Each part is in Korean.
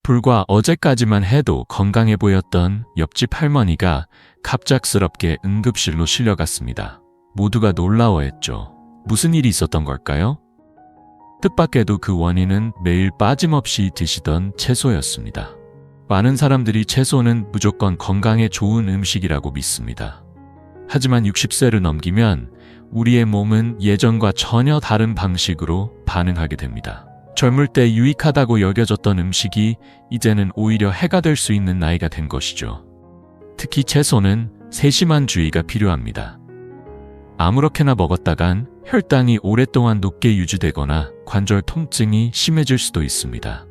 불과 어제까지만 해도 건강해 보였던 옆집 할머니가 갑작스럽게 응급실로 실려갔습니다. 모두가 놀라워했죠. 무슨 일이 있었던 걸까요? 뜻밖에도 그 원인은 매일 빠짐없이 드시던 채소였습니다. 많은 사람들이 채소는 무조건 건강에 좋은 음식이라고 믿습니다. 하지만 60세를 넘기면 우리의 몸은 예전과 전혀 다른 방식으로 반응하게 됩니다. 젊을 때 유익하다고 여겨졌던 음식이 이제는 오히려 해가 될 수 있는 나이가 된 것이죠. 특히 채소는 세심한 주의가 필요합니다. 아무렇게나 먹었다간 혈당이 오랫동안 높게 유지되거나 관절 통증이 심해질 수도 있습니다.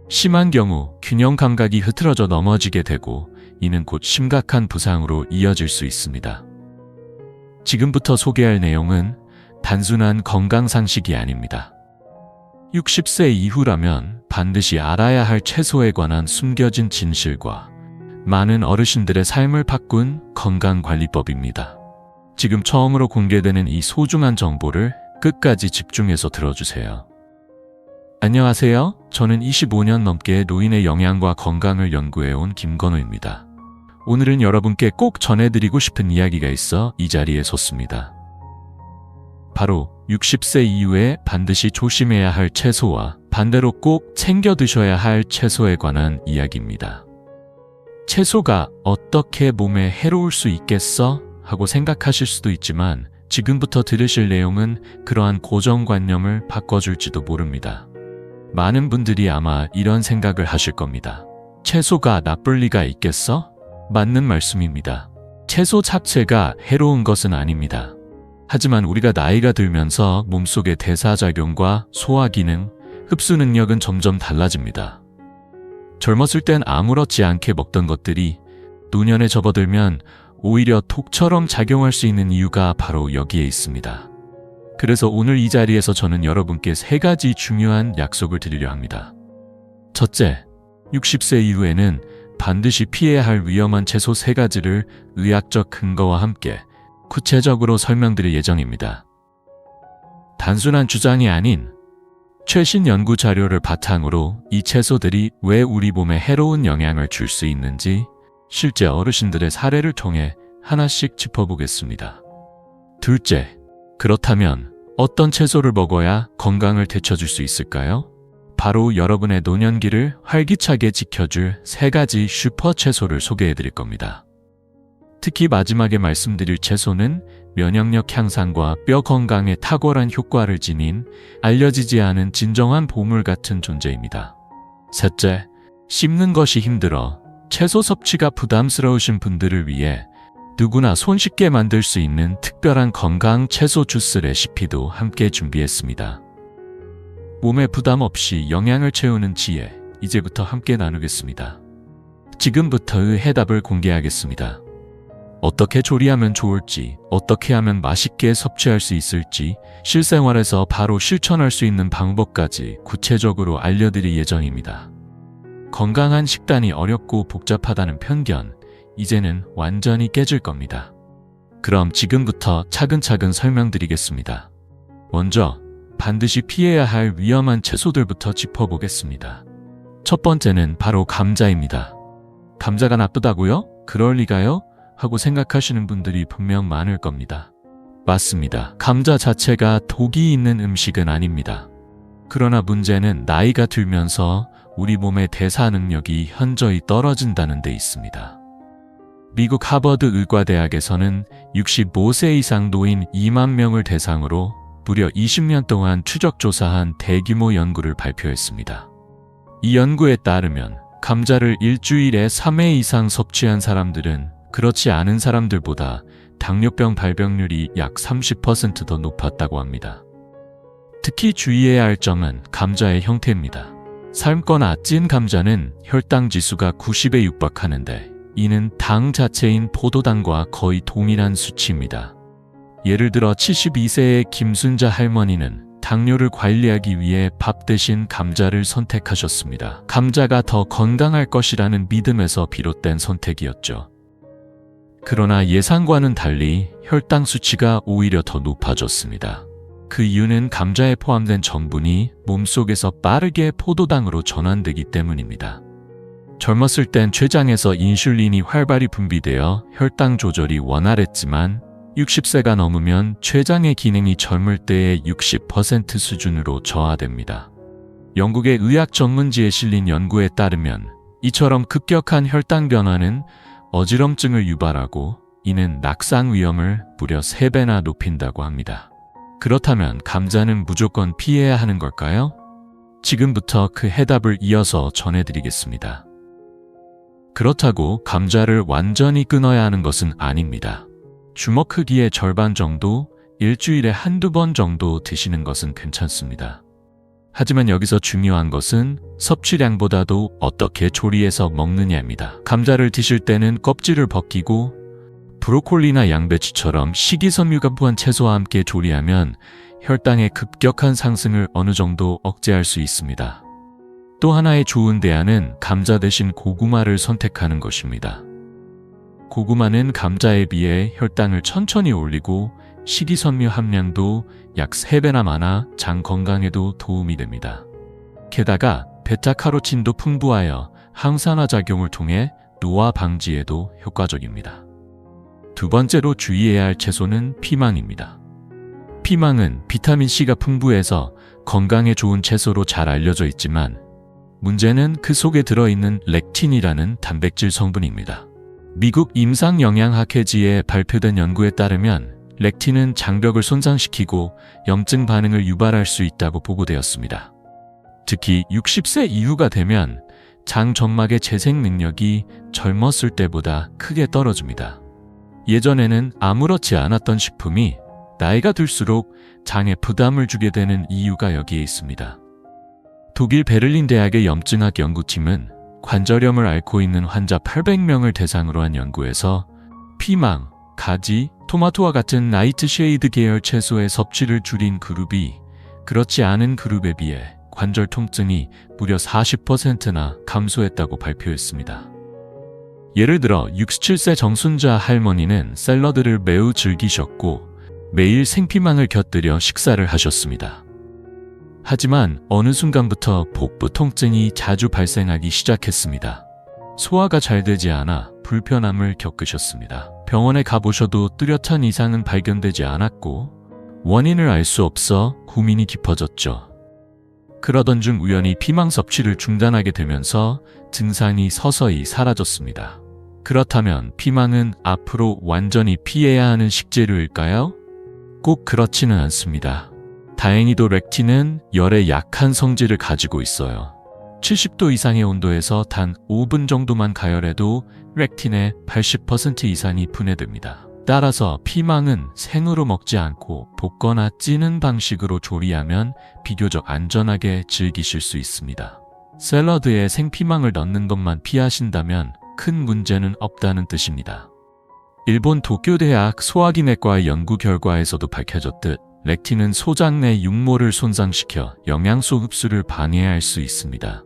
심한 경우 균형 감각이 흐트러져 넘어지게 되고 이는 곧 심각한 부상으로 이어질 수 있습니다. 지금부터 소개할 내용은 단순한 건강 상식이 아닙니다. 60세 이후라면 반드시 알아야 할 채소에 관한 숨겨진 진실과 많은 어르신들의 삶을 바꾼 건강관리법입니다. 지금 처음으로 공개되는 이 소중한 정보를 끝까지 집중해서 들어주세요. 안녕하세요. 저는 25년 넘게 노인의 영양과 건강을 연구해온 김건우입니다. 오늘은 여러분께 꼭 전해드리고 싶은 이야기가 있어 이 자리에 섰습니다. 바로 60세 이후에 반드시 조심해야 할 채소와 반대로 꼭 챙겨 드셔야 할 채소에 관한 이야기입니다. 채소가 어떻게 몸에 해로울 수 있겠어? 하고 생각하실 수도 있지만 지금부터 들으실 내용은 그러한 고정관념을 바꿔줄지도 모릅니다. 많은 분들이 아마 이런 생각을 하실 겁니다. 채소가 나쁠 리가 있겠어? 맞는 말씀입니다. 채소 자체가 해로운 것은 아닙니다. 하지만 우리가 나이가 들면서 몸속의 대사작용과 소화기능, 흡수 능력은 점점 달라집니다. 젊었을 땐 아무렇지 않게 먹던 것들이 노년에 접어들면 오히려 독처럼 작용할 수 있는 이유가 바로 여기에 있습니다. 그래서 오늘 이 자리에서 저는 여러분께 3가지 중요한 약속을 드리려 합니다. 첫째, 60세 이후에는 반드시 피해야 할 위험한 채소 3가지를 의학적 근거와 함께 구체적으로 설명드릴 예정입니다. 단순한 주장이 아닌 최신 연구 자료를 바탕으로 이 채소들이 왜 우리 몸에 해로운 영향을 줄 수 있는지 실제 어르신들의 사례를 통해 하나씩 짚어보겠습니다. 둘째, 그렇다면 어떤 채소를 먹어야 건강을 되찾을 수 있을까요? 바로 여러분의 노년기를 활기차게 지켜줄 3가지 슈퍼 채소를 소개해드릴 겁니다. 특히 마지막에 말씀드릴 채소는 면역력 향상과 뼈 건강에 탁월한 효과를 지닌 알려지지 않은 진정한 보물 같은 존재입니다. 셋째, 씹는 것이 힘들어 채소 섭취가 부담스러우신 분들을 위해 누구나 손쉽게 만들 수 있는 특별한 건강 채소 주스 레시피도 함께 준비했습니다. 몸에 부담 없이 영양을 채우는 지혜, 이제부터 함께 나누겠습니다. 지금부터의 해답을 공개하겠습니다. 어떻게 조리하면 좋을지, 어떻게 하면 맛있게 섭취할 수 있을지, 실생활에서 바로 실천할 수 있는 방법까지 구체적으로 알려드릴 예정입니다. 건강한 식단이 어렵고 복잡하다는 편견, 이제는 완전히 깨질 겁니다. 그럼 지금부터 차근차근 설명드리겠습니다. 먼저 반드시 피해야 할 위험한 채소들부터 짚어보겠습니다. 첫 번째는 바로 감자입니다. 감자가 나쁘다고요? 그럴 리가요? 하고 생각하시는 분들이 분명 많을 겁니다. 맞습니다. 감자 자체가 독이 있는 음식은 아닙니다. 그러나 문제는 나이가 들면서 우리 몸의 대사 능력이 현저히 떨어진다는 데 있습니다. 미국 하버드 의과대학에서는 65세 이상 노인 2만 명을 대상으로 무려 20년 동안 추적 조사한 대규모 연구를 발표했습니다. 이 연구에 따르면 감자를 일주일에 3회 이상 섭취한 사람들은 그렇지 않은 사람들보다 당뇨병 발병률이 약 30% 더 높았다고 합니다. 특히 주의해야 할 점은 감자의 형태입니다. 삶거나 찐 감자는 혈당 지수가 90에 육박하는데 이는 당 자체인 포도당과 거의 동일한 수치입니다. 예를 들어 72세의 김순자 할머니는 당뇨를 관리하기 위해 밥 대신 감자를 선택하셨습니다. 감자가 더 건강할 것이라는 믿음에서 비롯된 선택이었죠. 그러나 예상과는 달리 혈당 수치가 오히려 더 높아졌습니다. 그 이유는 감자에 포함된 전분이 몸속에서 빠르게 포도당으로 전환되기 때문입니다. 젊었을 땐 췌장에서 인슐린이 활발히 분비되어 혈당 조절이 원활했지만 60세가 넘으면 췌장의 기능이 젊을 때의 60% 수준으로 저하됩니다. 영국의 의학 전문지에 실린 연구에 따르면 이처럼 급격한 혈당 변화는 어지럼증을 유발하고 이는 낙상 위험을 무려 3배나 높인다고 합니다. 그렇다면 감자는 무조건 피해야 하는 걸까요? 지금부터 그 해답을 이어서 전해드리겠습니다. 그렇다고 감자를 완전히 끊어야 하는 것은 아닙니다. 주먹 크기의 절반 정도, 일주일에 한두 번 정도 드시는 것은 괜찮습니다. 하지만 여기서 중요한 것은 섭취량보다도 어떻게 조리해서 먹느냐입니다. 감자를 드실 때는 껍질을 벗기고 브로콜리나 양배추처럼 식이섬유가 부한 채소와 함께 조리하면 혈당의 급격한 상승을 어느 정도 억제할 수 있습니다. 또 하나의 좋은 대안은 감자 대신 고구마를 선택하는 것입니다. 고구마는 감자에 비해 혈당을 천천히 올리고 식이섬유 함량도 약 3배나 많아 장 건강에도 도움이 됩니다. 게다가 베타카로틴도 풍부하여 항산화 작용을 통해 노화 방지에도 효과적입니다. 두 번째로 주의해야 할 채소는 피망입니다. 피망은 비타민C가 풍부해서 건강에 좋은 채소로 잘 알려져 있지만 문제는 그 속에 들어있는 렉틴이라는 단백질 성분입니다. 미국 임상영양학회지에 발표된 연구에 따르면 렉틴은 장벽을 손상시키고 염증 반응을 유발할 수 있다고 보고되었습니다. 특히 60세 이후가 되면 장 점막의 재생 능력이 젊었을 때보다 크게 떨어집니다. 예전에는 아무렇지 않았던 식품이 나이가 들수록 장에 부담을 주게 되는 이유가 여기에 있습니다. 독일 베를린 대학의 염증학 연구팀은 관절염을 앓고 있는 환자 800명을 대상으로 한 연구에서 피망, 가지, 토마토와 같은 나이트쉐이드 계열 채소의 섭취를 줄인 그룹이 그렇지 않은 그룹에 비해 관절 통증이 무려 40%나 감소했다고 발표했습니다. 예를 들어 67세 정순자 할머니는 샐러드를 매우 즐기셨고 매일 생피망을 곁들여 식사를 하셨습니다. 하지만 어느 순간부터 복부 통증이 자주 발생하기 시작했습니다. 소화가 잘 되지 않아 불편함을 겪으셨습니다. 병원에 가보셔도 뚜렷한 이상은 발견되지 않았고 원인을 알 수 없어 고민이 깊어졌죠. 그러던 중 우연히 피망 섭취를 중단하게 되면서 증상이 서서히 사라졌습니다. 그렇다면 피망은 앞으로 완전히 피해야 하는 식재료일까요? 꼭 그렇지는 않습니다. 다행히도 렉틴은 열에 약한 성질을 가지고 있어요. 70도 이상의 온도에서 단 5분 정도만 가열해도 렉틴의 80% 이상이 분해됩니다. 따라서 피망은 생으로 먹지 않고 볶거나 찌는 방식으로 조리하면 비교적 안전하게 즐기실 수 있습니다. 샐러드에 생피망을 넣는 것만 피하신다면 큰 문제는 없다는 뜻입니다. 일본 도쿄대학 소화기내과 연구 결과에서도 밝혀졌듯 렉틴은 소장 내 육모를 손상시켜 영양소 흡수를 방해할 수 있습니다.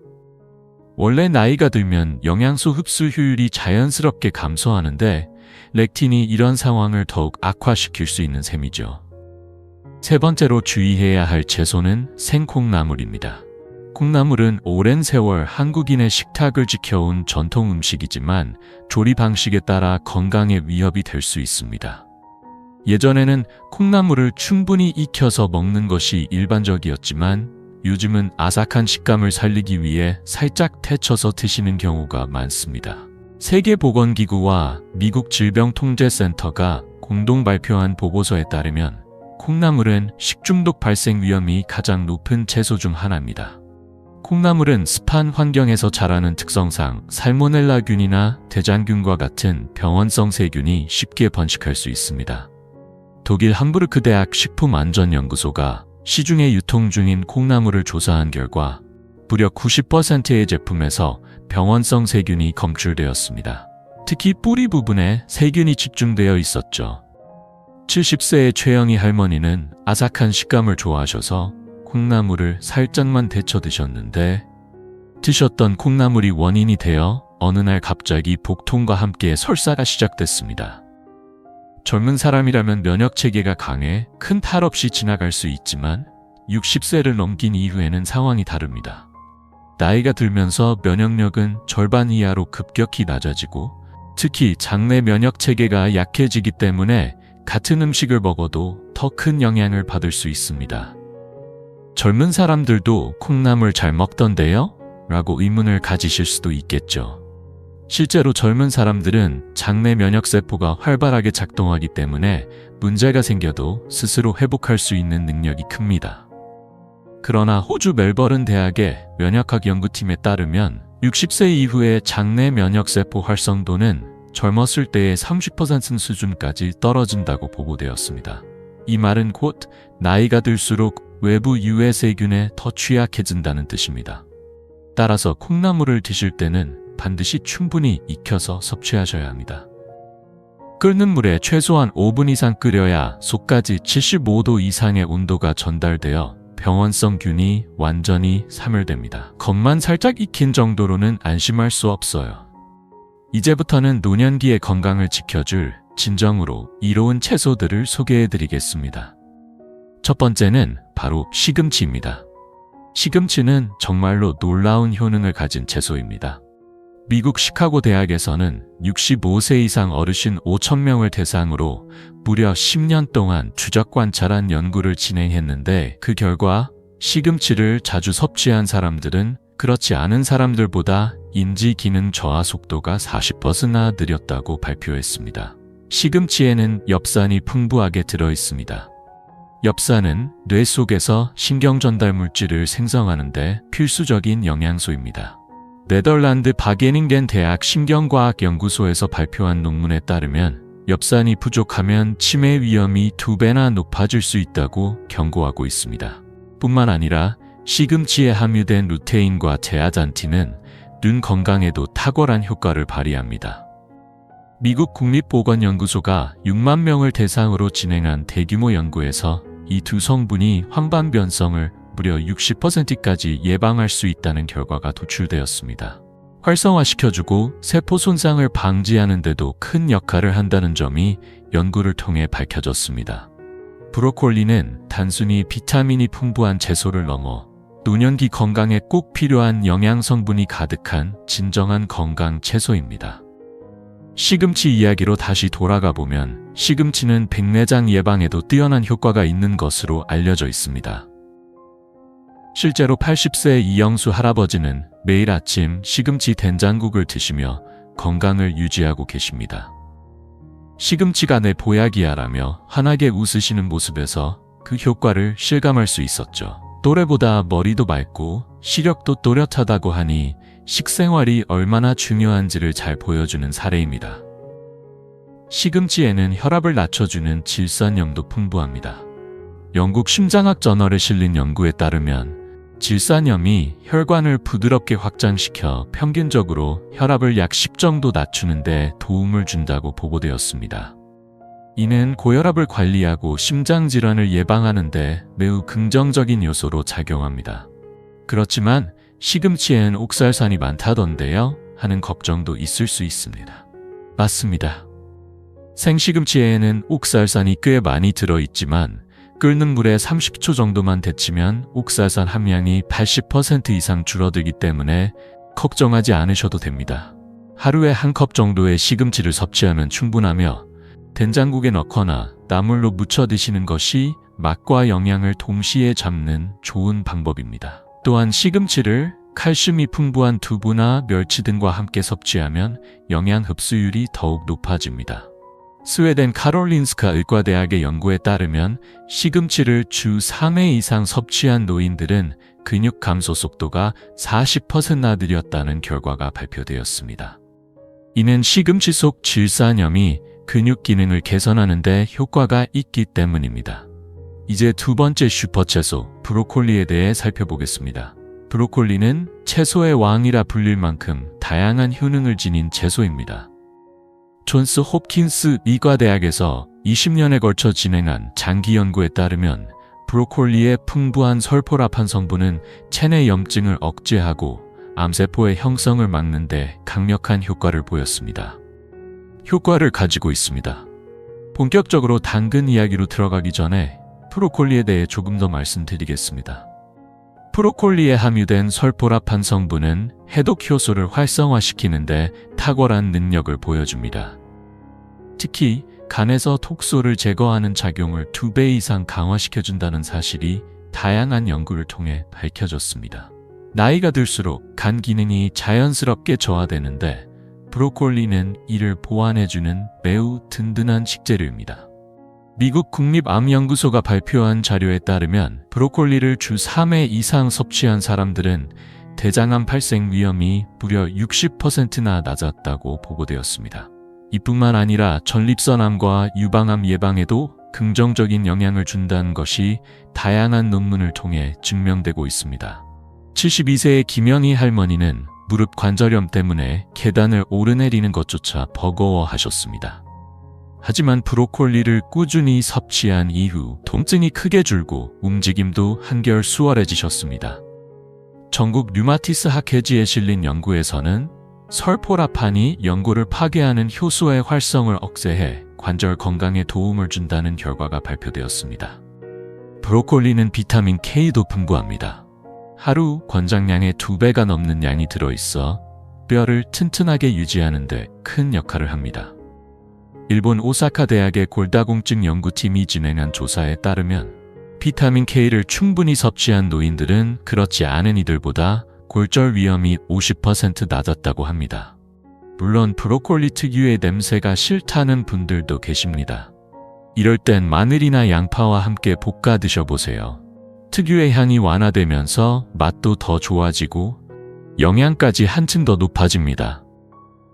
원래 나이가 들면 영양소 흡수 효율이 자연스럽게 감소하는데 렉틴이 이런 상황을 더욱 악화시킬 수 있는 셈이죠. 세 번째로 주의해야 할 채소는 생콩나물입니다. 콩나물은 오랜 세월 한국인의 식탁을 지켜온 전통 음식이지만 조리 방식에 따라 건강에 위협이 될 수 있습니다. 예전에는 콩나물을 충분히 익혀서 먹는 것이 일반적이었지만 요즘은 아삭한 식감을 살리기 위해 살짝 데쳐서 드시는 경우가 많습니다. 세계보건기구와 미국 질병통제센터가 공동 발표한 보고서에 따르면 콩나물은 식중독 발생 위험이 가장 높은 채소 중 하나입니다. 콩나물은 습한 환경에서 자라는 특성상 살모넬라균이나 대장균과 같은 병원성 세균이 쉽게 번식할 수 있습니다. 독일 함부르크 대학 식품안전연구소가 시중에 유통 중인 콩나물을 조사한 결과 무려 90%의 제품에서 병원성 세균이 검출되었습니다. 특히 뿌리 부분에 세균이 집중되어 있었죠. 70세의 최영희 할머니는 아삭한 식감을 좋아하셔서 콩나물을 살짝만 데쳐 드셨는데 드셨던 콩나물이 원인이 되어 어느 날 갑자기 복통과 함께 설사가 시작됐습니다. 젊은 사람이라면 면역체계가 강해 큰 탈 없이 지나갈 수 있지만 60세를 넘긴 이후에는 상황이 다릅니다. 나이가 들면서 면역력은 절반 이하로 급격히 낮아지고 특히 장내 면역 체계가 약해지기 때문에 같은 음식을 먹어도 더 큰 영향을 받을 수 있습니다. 젊은 사람들도 콩나물 잘 먹던데요? 라고 의문을 가지실 수도 있겠죠. 실제로 젊은 사람들은 장내 면역세포가 활발하게 작동하기 때문에 문제가 생겨도 스스로 회복할 수 있는 능력이 큽니다. 그러나 호주 멜버른 대학의 면역학 연구팀에 따르면 60세 이후의 장내 면역세포 활성도는 젊었을 때의 30% 수준까지 떨어진다고 보고되었습니다. 이 말은 곧 나이가 들수록 외부 유해 세균에 더 취약해진다는 뜻입니다. 따라서 콩나물을 드실 때는 반드시 충분히 익혀서 섭취하셔야 합니다. 끓는 물에 최소한 5분 이상 끓여야 속까지 75도 이상의 온도가 전달되어 병원성 균이 완전히 사멸됩니다. 겉만 살짝 익힌 정도로는 안심할 수 없어요. 이제부터는 노년기의 건강을 지켜줄 진정으로 이로운 채소들을 소개해드리겠습니다. 첫 번째는 바로 시금치입니다. 시금치는 정말로 놀라운 효능을 가진 채소입니다. 미국 시카고 대학에서는 65세 이상 어르신 5,000명을 대상으로 무려 10년 동안 추적 관찰한 연구를 진행했는데 그 결과 시금치를 자주 섭취한 사람들은 그렇지 않은 사람들보다 인지 기능 저하 속도가 40%나 느렸다고 발표했습니다. 시금치에는 엽산이 풍부하게 들어있습니다. 엽산은 뇌 속에서 신경 전달 물질을 생성하는 데 필수적인 영양소입니다. 네덜란드 바게닝겐 대학 신경과학 연구소에서 발표한 논문에 따르면 엽산이 부족하면 치매 위험이 2배나 높아질 수 있다고 경고하고 있습니다. 뿐만 아니라 시금치에 함유된 루테인과 제아잔틴은 눈 건강에도 탁월한 효과를 발휘합니다. 미국 국립보건연구소가 6만 명을 대상으로 진행한 대규모 연구에서 이 두 성분이 황반변성을 무려 60%까지 예방할 수 있다는 결과가 도출되었습니다. 활성화시켜주고 세포 손상을 방지하는 데도 큰 역할을 한다는 점이 연구를 통해 밝혀졌습니다. 브로콜리는 단순히 비타민이 풍부한 채소를 넘어 노년기 건강에 꼭 필요한 영양 성분이 가득한 진정한 건강 채소입니다. 시금치 이야기로 다시 돌아가 보면 시금치는 백내장 예방에도 뛰어난 효과가 있는 것으로 알려져 있습니다. 실제로 80세 이영수 할아버지는 매일 아침 시금치 된장국을 드시며 건강을 유지하고 계십니다. 시금치가 내 보약이야라며 환하게 웃으시는 모습에서 그 효과를 실감할 수 있었죠. 또래보다 머리도 맑고 시력도 또렷하다고 하니 식생활이 얼마나 중요한지를 잘 보여주는 사례입니다. 시금치에는 혈압을 낮춰주는 질산염도 풍부합니다. 영국 심장학 저널에 실린 연구에 따르면 질산염이 혈관을 부드럽게 확장시켜 평균적으로 혈압을 약 10 정도 낮추는 데 도움을 준다고 보고되었습니다. 이는 고혈압을 관리하고 심장질환을 예방하는 데 매우 긍정적인 요소로 작용합니다. 그렇지만 시금치엔 옥살산이 많다던데요? 하는 걱정도 있을 수 있습니다. 맞습니다. 생시금치에는 옥살산이 꽤 많이 들어있지만 끓는 물에 30초 정도만 데치면 옥살산 함량이 80% 이상 줄어들기 때문에 걱정하지 않으셔도 됩니다. 하루에 한 컵 정도의 시금치를 섭취하면 충분하며 된장국에 넣거나 나물로 무쳐 드시는 것이 맛과 영양을 동시에 잡는 좋은 방법입니다. 또한 시금치를 칼슘이 풍부한 두부나 멸치 등과 함께 섭취하면 영양 흡수율이 더욱 높아집니다. 스웨덴 카롤린스카 의과대학의 연구에 따르면 시금치를 주 3회 이상 섭취한 노인들은 근육 감소 속도가 40%나 느렸다는 결과가 발표되었습니다. 이는 시금치 속 질산염이 근육 기능을 개선하는 데 효과가 있기 때문입니다. 이제 두 번째 슈퍼채소, 브로콜리에 대해 살펴보겠습니다. 브로콜리는 채소의 왕이라 불릴 만큼 다양한 효능을 지닌 채소입니다. 존스 홉킨스 의과대학에서 20년에 걸쳐 진행한 장기 연구에 따르면 브로콜리의 풍부한 설포라판 성분은 체내 염증을 억제하고 암세포의 형성을 막는 데 강력한 효과를 보였습니다. 효과를 가지고 있습니다. 본격적으로 당근 이야기로 들어가기 전에 브로콜리에 대해 조금 더 말씀드리겠습니다. 브로콜리에 함유된 설포라판 성분은 해독 효소를 활성화시키는데 탁월한 능력을 보여줍니다. 특히 간에서 톡소를 제거하는 작용을 2배 이상 강화시켜준다는 사실이 다양한 연구를 통해 밝혀졌습니다. 나이가 들수록 간 기능이 자연스럽게 저하되는데 브로콜리는 이를 보완해주는 매우 든든한 식재료입니다. 미국 국립암연구소가 발표한 자료에 따르면 브로콜리를 주 3회 이상 섭취한 사람들은 대장암 발생 위험이 무려 60%나 낮았다고 보고되었습니다. 이뿐만 아니라 전립선암과 유방암 예방에도 긍정적인 영향을 준다는 것이 다양한 논문을 통해 증명되고 있습니다. 72세의 김영희 할머니는 무릎 관절염 때문에 계단을 오르내리는 것조차 버거워하셨습니다. 하지만 브로콜리를 꾸준히 섭취한 이후 통증이 크게 줄고 움직임도 한결 수월해지셨습니다. 전국 류마티스 학회지에 실린 연구에서는 설포라판이 연골을 파괴하는 효소의 활성을 억제해 관절 건강에 도움을 준다는 결과가 발표되었습니다. 브로콜리는 비타민 K도 풍부합니다. 하루 권장량의 2배가 넘는 양이 들어있어 뼈를 튼튼하게 유지하는 데 큰 역할을 합니다. 일본 오사카 대학의 골다공증 연구팀이 진행한 조사에 따르면 비타민 K를 충분히 섭취한 노인들은 그렇지 않은 이들보다 골절 위험이 50% 낮았다고 합니다. 물론 브로콜리 특유의 냄새가 싫다는 분들도 계십니다. 이럴 땐 마늘이나 양파와 함께 볶아 드셔보세요. 특유의 향이 완화되면서 맛도 더 좋아지고 영양까지 한층 더 높아집니다.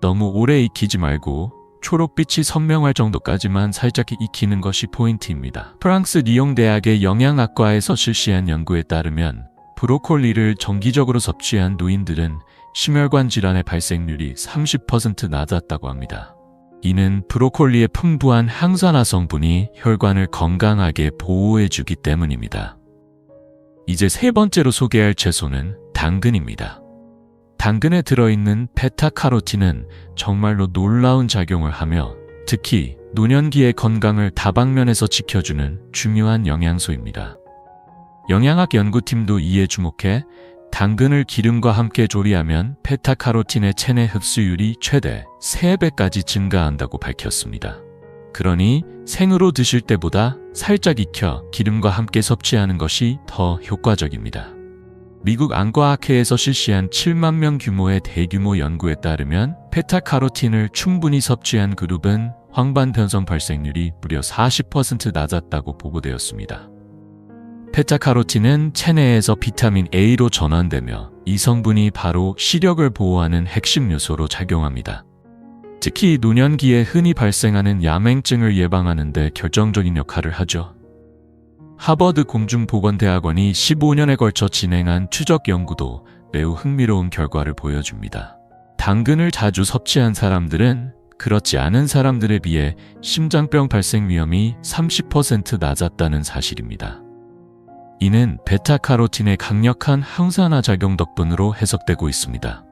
너무 오래 익히지 말고 초록빛이 선명할 정도까지만 살짝 익히는 것이 포인트입니다. 프랑스 리옹 대학의 영양학과에서 실시한 연구에 따르면 브로콜리를 정기적으로 섭취한 노인들은 심혈관 질환의 발생률이 30% 낮았다고 합니다. 이는 브로콜리의 풍부한 항산화 성분이 혈관을 건강하게 보호해주기 때문입니다. 이제 세 번째로 소개할 채소는 당근입니다. 당근에 들어있는 베타카로틴은 정말로 놀라운 작용을 하며 특히 노년기의 건강을 다방면에서 지켜주는 중요한 영양소입니다. 영양학 연구팀도 이에 주목해 당근을 기름과 함께 조리하면 베타카로틴의 체내 흡수율이 최대 3배까지 증가한다고 밝혔습니다. 그러니 생으로 드실 때보다 살짝 익혀 기름과 함께 섭취하는 것이 더 효과적입니다. 미국 안과학회에서 실시한 7만 명 규모의 대규모 연구에 따르면 베타카로틴을 충분히 섭취한 그룹은 황반변성 발생률이 무려 40% 낮았다고 보고되었습니다. 베타카로틴은 체내에서 비타민 A로 전환되며 이 성분이 바로 시력을 보호하는 핵심 요소로 작용합니다. 특히 노년기에 흔히 발생하는 야맹증을 예방하는 데 결정적인 역할을 하죠. 하버드 공중보건대학원이 15년에 걸쳐 진행한 추적 연구도 매우 흥미로운 결과를 보여줍니다. 당근을 자주 섭취한 사람들은 그렇지 않은 사람들에 비해 심장병 발생 위험이 30% 낮았다는 사실입니다. 이는 베타카로틴의 강력한 항산화 작용 덕분으로 해석되고 있습니다.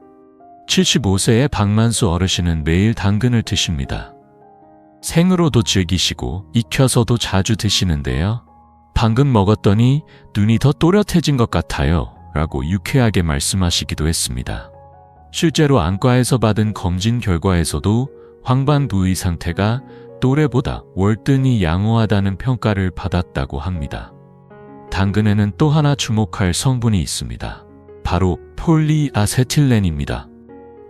75세의 박만수 어르신은 매일 당근을 드십니다. 생으로도 즐기시고 익혀서도 자주 드시는데요. 방금 먹었더니 눈이 더 또렷해진 것 같아요 라고 유쾌하게 말씀하시기도 했습니다. 실제로 안과에서 받은 검진 결과에서도 황반 부위 상태가 또래보다 월등히 양호하다는 평가를 받았다고 합니다. 당근에는 또 하나 주목할 성분이 있습니다. 바로 폴리아세틸렌입니다.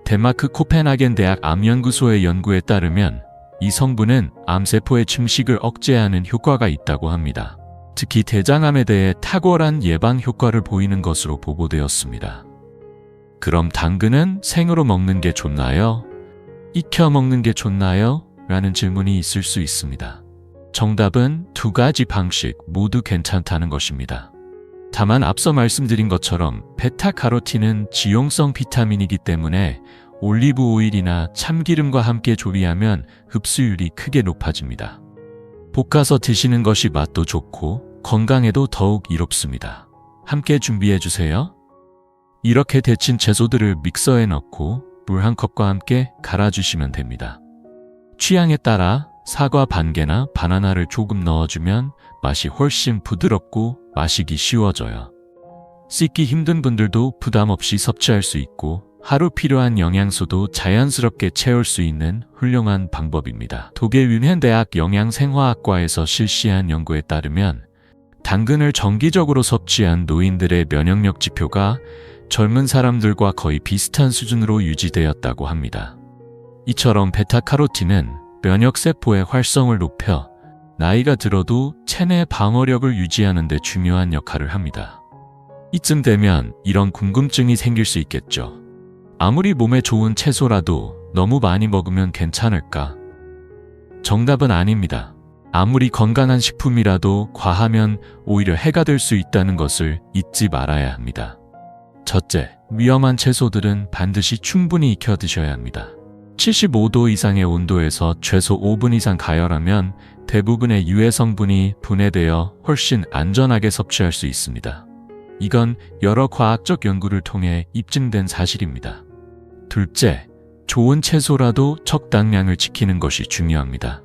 덴마크 코펜하겐 대학 암연구소의 연구에 따르면 이 성분은 암세포의 침식을 억제하는 효과가 있다고 합니다. 특히 대장암에 대해 탁월한 예방 효과를 보이는 것으로 보고되었습니다. 그럼 당근은 생으로 먹는 게 좋나요? 익혀 먹는 게 좋나요? 라는 질문이 있을 수 있습니다. 정답은 두 가지 방식 모두 괜찮다는 것입니다. 다만 앞서 말씀드린 것처럼 베타카로틴은 지용성 비타민이기 때문에 올리브 오일이나 참기름과 함께 조리하면 흡수율이 크게 높아집니다. 볶아서 드시는 것이 맛도 좋고 건강에도 더욱 이롭습니다. 함께 준비해주세요. 이렇게 데친 채소들을 믹서에 넣고 물 한 컵과 함께 갈아주시면 됩니다. 취향에 따라 사과 반 개나 바나나를 조금 넣어주면 맛이 훨씬 부드럽고 마시기 쉬워져요. 씻기 힘든 분들도 부담 없이 섭취할 수 있고 하루 필요한 영양소도 자연스럽게 채울 수 있는 훌륭한 방법입니다. 독일 뮌헨대학 영양생화학과에서 실시한 연구에 따르면 당근을 정기적으로 섭취한 노인들의 면역력 지표가 젊은 사람들과 거의 비슷한 수준으로 유지되었다고 합니다. 이처럼 베타카로틴은 면역세포의 활성을 높여 나이가 들어도 체내 방어력을 유지하는 데 중요한 역할을 합니다. 이쯤 되면 이런 궁금증이 생길 수 있겠죠. 아무리 몸에 좋은 채소라도 너무 많이 먹으면 괜찮을까? 정답은 아닙니다. 아무리 건강한 식품이라도 과하면 오히려 해가 될 수 있다는 것을 잊지 말아야 합니다. 첫째, 위험한 채소들은 반드시 충분히 익혀 드셔야 합니다. 75도 이상의 온도에서 최소 5분 이상 가열하면 대부분의 유해 성분이 분해되어 훨씬 안전하게 섭취할 수 있습니다. 이건 여러 과학적 연구를 통해 입증된 사실입니다. 둘째, 좋은 채소라도 적당량을 지키는 것이 중요합니다.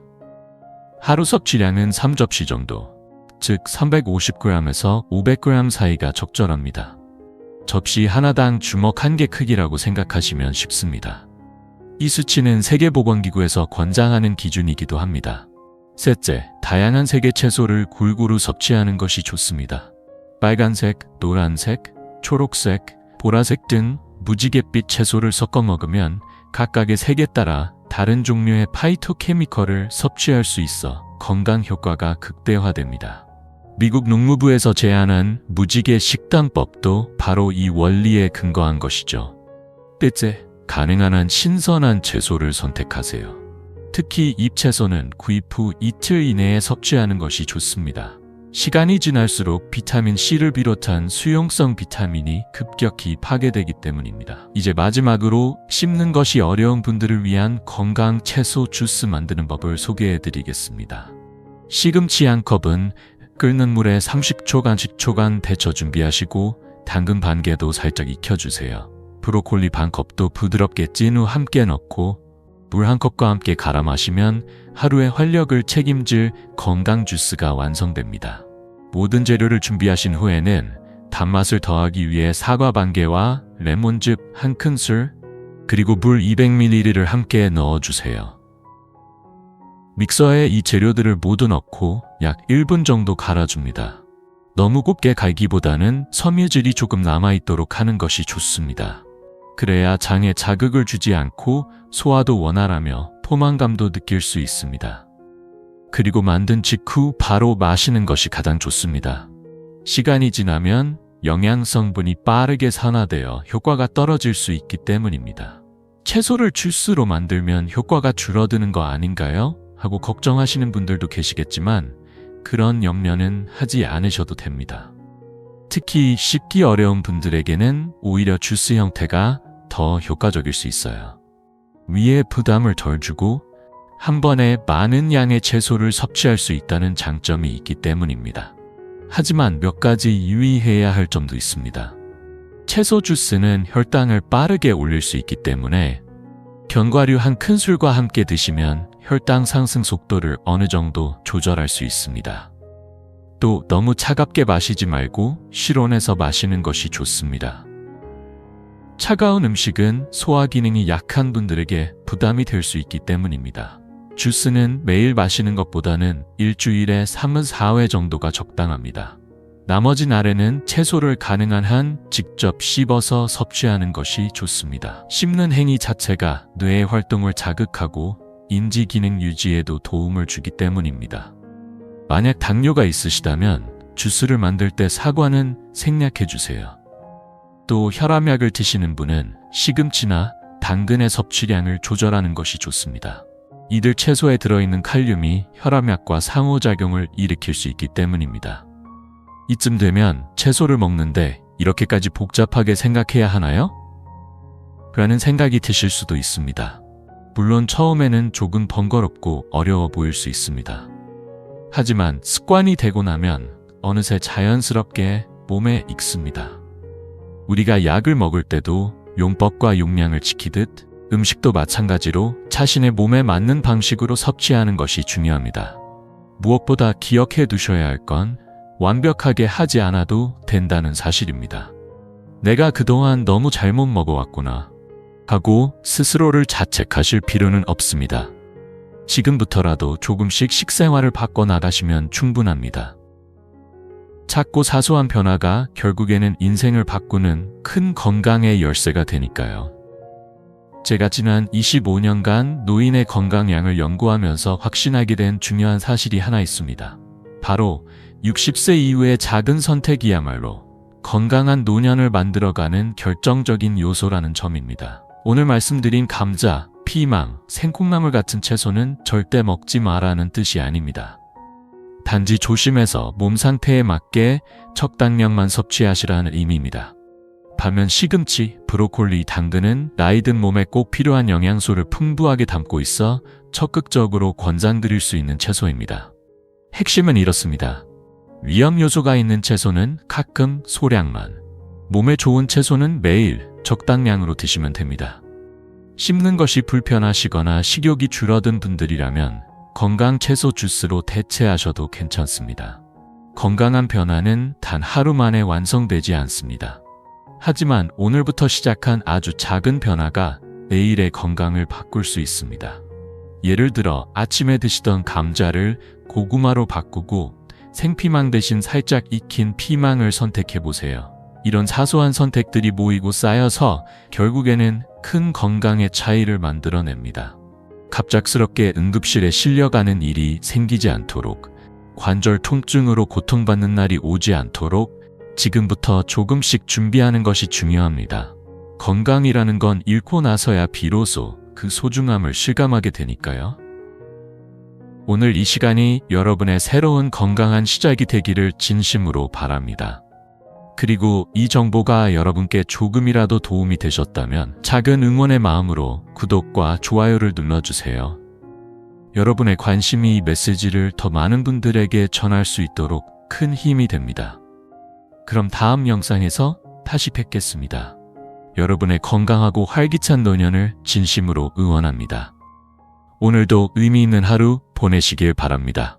하루 섭취량은 3접시 정도, 즉 350g에서 500g 사이가 적절합니다. 접시 하나당 주먹 1개 크기라고 생각하시면 쉽습니다. 이 수치는 세계보건기구에서 권장하는 기준이기도 합니다. 셋째, 다양한 색의 채소를 골고루 섭취하는 것이 좋습니다. 빨간색, 노란색, 초록색, 보라색 등 무지갯빛 채소를 섞어 먹으면 각각의 색에 따라 다른 종류의 파이토케미컬을 섭취할 수 있어 건강 효과가 극대화됩니다. 미국 농무부에서 제안한 무지개 식단법도 바로 이 원리에 근거한 것이죠. 넷째, 가능한 한 신선한 채소를 선택하세요. 특히 잎채소는 구입 후 이틀 이내에 섭취하는 것이 좋습니다. 시간이 지날수록 비타민C를 비롯한 수용성 비타민이 급격히 파괴되기 때문입니다. 이제 마지막으로 씹는 것이 어려운 분들을 위한 건강 채소 주스 만드는 법을 소개해 드리겠습니다. 시금치 1컵은 끓는 물에 30초간 10초간 데쳐 준비하시고 당근 반 개도 살짝 익혀주세요. 브로콜리 반 컵도 부드럽게 찐 후 함께 넣고 물 1컵과 함께 갈아 마시면 하루의 활력을 책임질 건강 주스가 완성됩니다. 모든 재료를 준비하신 후에는 단맛을 더하기 위해 사과 반 개와 레몬즙 1큰술 그리고 물 200ml를 함께 넣어주세요. 믹서에 이 재료들을 모두 넣고 약 1분 정도 갈아줍니다. 너무 곱게 갈기보다는 섬유질이 조금 남아있도록 하는 것이 좋습니다. 그래야 장에 자극을 주지 않고 소화도 원활하며 포만감도 느낄 수 있습니다. 그리고 만든 직후 바로 마시는 것이 가장 좋습니다. 시간이 지나면 영양 성분이 빠르게 산화되어 효과가 떨어질 수 있기 때문입니다. 채소를 주스로 만들면 효과가 줄어드는 거 아닌가요? 하고 걱정하시는 분들도 계시겠지만 그런 염려는 하지 않으셔도 됩니다. 특히 씹기 어려운 분들에게는 오히려 주스 형태가 더 효과적일 수 있어요. 위에 부담을 덜 주고 한 번에 많은 양의 채소를 섭취할 수 있다는 장점이 있기 때문입니다. 하지만 몇 가지 유의해야 할 점도 있습니다. 채소 주스는 혈당을 빠르게 올릴 수 있기 때문에 견과류 1큰술과 함께 드시면 혈당 상승 속도를 어느 정도 조절할 수 있습니다. 또 너무 차갑게 마시지 말고 실온에서 마시는 것이 좋습니다. 차가운 음식은 소화 기능이 약한 분들에게 부담이 될 수 있기 때문입니다. 주스는 매일 마시는 것보다는 일주일에 3~4회 정도가 적당합니다. 나머지 날에는 채소를 가능한 한 직접 씹어서 섭취하는 것이 좋습니다. 씹는 행위 자체가 뇌의 활동을 자극하고 인지 기능 유지에도 도움을 주기 때문입니다. 만약 당뇨가 있으시다면 주스를 만들 때 사과는 생략해 주세요. 또 혈압약을 드시는 분은 시금치나 당근의 섭취량을 조절하는 것이 좋습니다. 이들 채소에 들어있는 칼륨이 혈압약과 상호작용을 일으킬 수 있기 때문입니다. 이쯤 되면 채소를 먹는데 이렇게까지 복잡하게 생각해야 하나요? 라는 생각이 드실 수도 있습니다. 물론 처음에는 조금 번거롭고 어려워 보일 수 있습니다. 하지만 습관이 되고 나면 어느새 자연스럽게 몸에 익습니다. 우리가 약을 먹을 때도 용법과 용량을 지키듯 음식도 마찬가지로 자신의 몸에 맞는 방식으로 섭취하는 것이 중요합니다. 무엇보다 기억해 두셔야 할 건 완벽하게 하지 않아도 된다는 사실입니다. 내가 그동안 너무 잘못 먹어왔구나 하고 스스로를 자책하실 필요는 없습니다. 지금부터라도 조금씩 식생활을 바꿔나가시면 충분합니다. 작고 사소한 변화가 결국에는 인생을 바꾸는 큰 건강의 열쇠가 되니까요. 제가 지난 25년간 노인의 건강량을 연구하면서 확신하게 된 중요한 사실이 하나 있습니다. 바로 60세 이후의 작은 선택이야말로 건강한 노년을 만들어가는 결정적인 요소라는 점입니다. 오늘 말씀드린 감자, 피망, 생콩나물 같은 채소는 절대 먹지 마라는 뜻이 아닙니다. 단지 조심해서 몸 상태에 맞게 적당량만 섭취하시라는 의미입니다. 반면 시금치, 브로콜리, 당근은 나이 든 몸에 꼭 필요한 영양소를 풍부하게 담고 있어 적극적으로 권장드릴 수 있는 채소입니다. 핵심은 이렇습니다. 위험 요소가 있는 채소는 가끔 소량만, 몸에 좋은 채소는 매일 적당량으로 드시면 됩니다. 씹는 것이 불편하시거나 식욕이 줄어든 분들이라면 건강 채소 주스로 대체하셔도 괜찮습니다. 건강한 변화는 단 하루 만에 완성되지 않습니다. 하지만 오늘부터 시작한 아주 작은 변화가 내일의 건강을 바꿀 수 있습니다. 예를 들어 아침에 드시던 감자를 고구마로 바꾸고 생피망 대신 살짝 익힌 피망을 선택해보세요. 이런 사소한 선택들이 모이고 쌓여서 결국에는 큰 건강의 차이를 만들어냅니다. 갑작스럽게 응급실에 실려가는 일이 생기지 않도록, 관절 통증으로 고통받는 날이 오지 않도록 지금부터 조금씩 준비하는 것이 중요합니다. 건강이라는 건 잃고 나서야 비로소 그 소중함을 실감하게 되니까요. 오늘 이 시간이 여러분의 새로운 건강한 시작이 되기를 진심으로 바랍니다. 그리고 이 정보가 여러분께 조금이라도 도움이 되셨다면 작은 응원의 마음으로 구독과 좋아요를 눌러주세요. 여러분의 관심이 이 메시지를 더 많은 분들에게 전할 수 있도록 큰 힘이 됩니다. 그럼 다음 영상에서 다시 뵙겠습니다. 여러분의 건강하고 활기찬 노년을 진심으로 응원합니다. 오늘도 의미 있는 하루 보내시길 바랍니다.